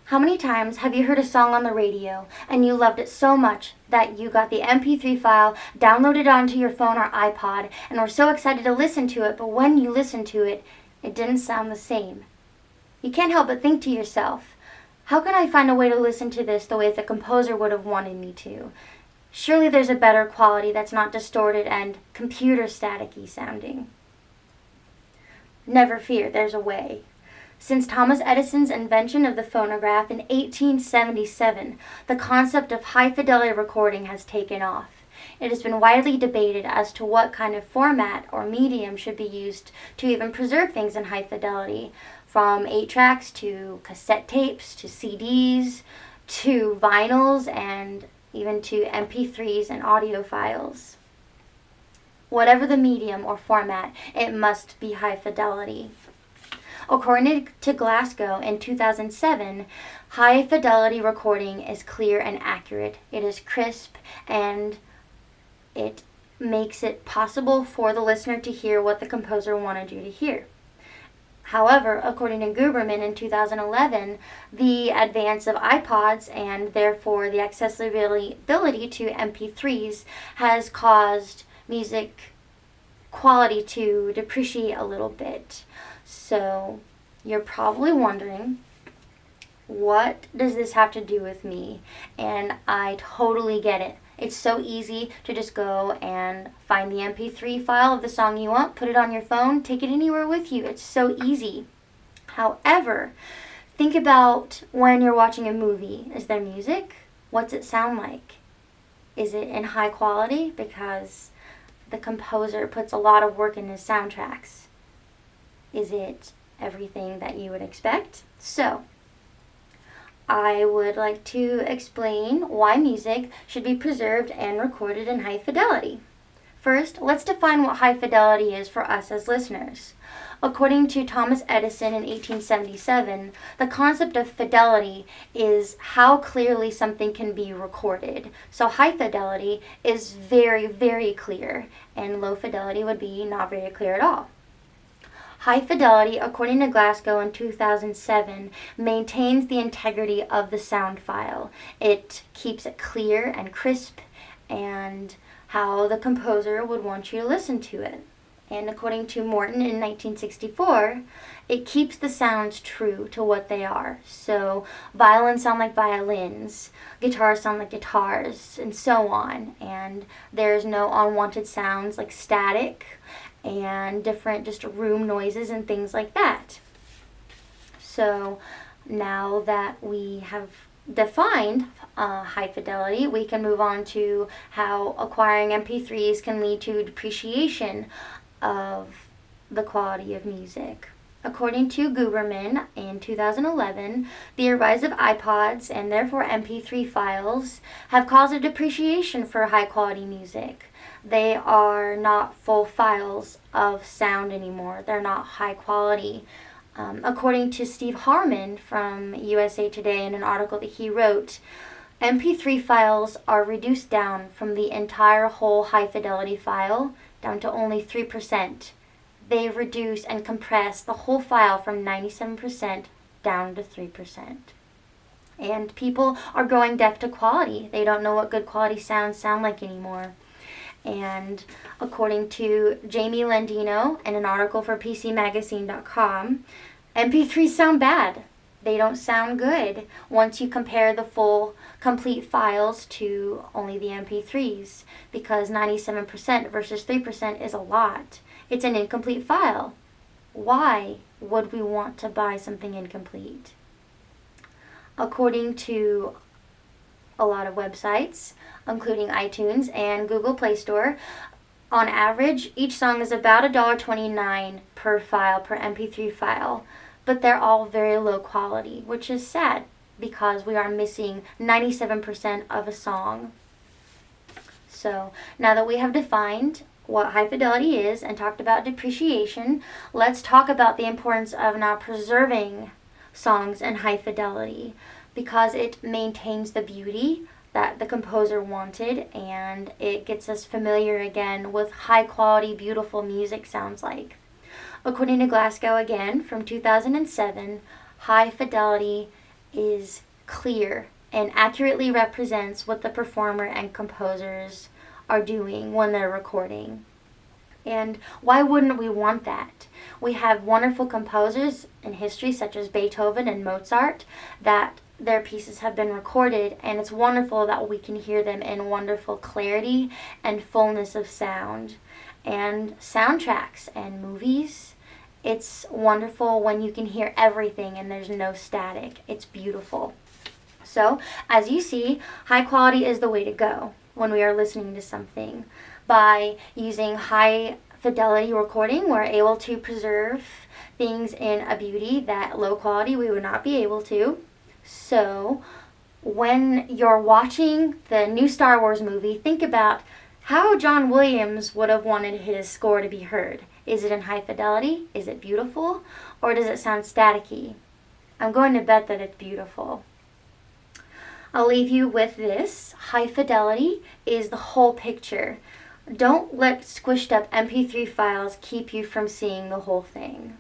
How many times have you heard a song on the radio and you loved it so much that you got the MP3 file, downloaded onto your phone or iPod, and were so excited to listen to it, but when you listened to it, it didn't sound the same? You can't help but think to yourself, how can I find a way to listen to this the way the composer would have wanted me to? Surely there's a better quality that's not distorted and computer staticky sounding. Never fear, there's a way. Since Thomas Edison's invention of the phonograph in 1877, the concept of high-fidelity recording has taken off. It has been widely debated as to what kind of format or medium should be used to even preserve things in high fidelity, from 8-tracks to cassette tapes to CDs to vinyls and even to MP3s and audio files. Whatever the medium or format, it must be high fidelity. According to Glasgow in 2007, high-fidelity recording is clear and accurate. It is crisp, and it makes it possible for the listener to hear what the composer wanted you to hear. However, according to Bergman in 2011, the advance of iPods and therefore the accessibility to MP3s has caused music quality to depreciate a little bit. So you're probably wondering, what does this have to do with me? And I totally get it. It's so easy to just go and find the MP3 file of the song you want, put it on your phone, take it anywhere with you. It's so easy. However, think about when you're watching a movie. Is there music? What's it sound like? Is it in high quality? Because the composer puts a lot of work in his soundtracks. Is it everything that you would expect? So, I would like to explain why music should be preserved and recorded in high fidelity. First, let's define what high fidelity is for us as listeners. According to Thomas Edison in 1877, the concept of fidelity is how clearly something can be recorded. So high fidelity is very, very clear, and low fidelity would be not very clear at all. High fidelity, according to Glasgow in 2007, maintains the integrity of the sound file. It keeps it clear and crisp and how the composer would want you to listen to it. And according to Morton in 1964, it keeps the sounds true to what they are. So violins sound like violins, guitars sound like guitars, and so on. And there's no unwanted sounds like static and different just room noises and things like that. So now that we have defined high fidelity, we can move on to how acquiring MP3s can lead to depreciation of the quality of music. According to Bergman in 2011, the rise of iPods and therefore MP3 files have caused a depreciation for high quality music. They are not full files of sound anymore. They're not high quality. According to Steve Harmon from USA Today in an article that he wrote, MP3 files are reduced down from the entire whole high fidelity file down to only 3%. They reduce and compress the whole file from 97% down to 3%. And people are growing deaf to quality. They don't know what good quality sounds sound like anymore. And according to Jamie Landino in an article for PCMagazine.com, MP3s sound bad. They don't sound good once you compare the full, complete files to only the MP3s, because 97% versus 3% is a lot. It's an incomplete file. Why would we want to buy something incomplete? According to a lot of websites, including iTunes and Google Play Store, on average, each song is about $1.29 per file, per MP3 file, but they're all very low quality, which is sad because we are missing 97% of a song. So now that we have defined what high fidelity is and talked about depreciation, let's talk about the importance of now preserving songs in high fidelity, because it maintains the beauty that the composer wanted, and it gets us familiar again with high quality, beautiful music sounds like. According to Glasgow again from 2007, high fidelity is clear and accurately represents what the performer and composers are doing when they're recording. And why wouldn't we want that? We have wonderful composers in history such as Beethoven and Mozart that their pieces have been recorded, and it's wonderful that we can hear them in wonderful clarity and fullness of sound. And soundtracks and movies, it's wonderful when you can hear everything and there's no static. It's beautiful. So, as you see, high quality is the way to go when we are listening to something. By using high fidelity recording, we're able to preserve things in a beauty that low quality we would not be able to. So, when you're watching the new Star Wars movie, think about how John Williams would have wanted his score to be heard. Is it in high fidelity? Is it beautiful? Or does it sound staticky? I'm going to bet that it's beautiful. I'll leave you with this. High fidelity is the whole picture. Don't let squished up MP3 files keep you from seeing the whole thing.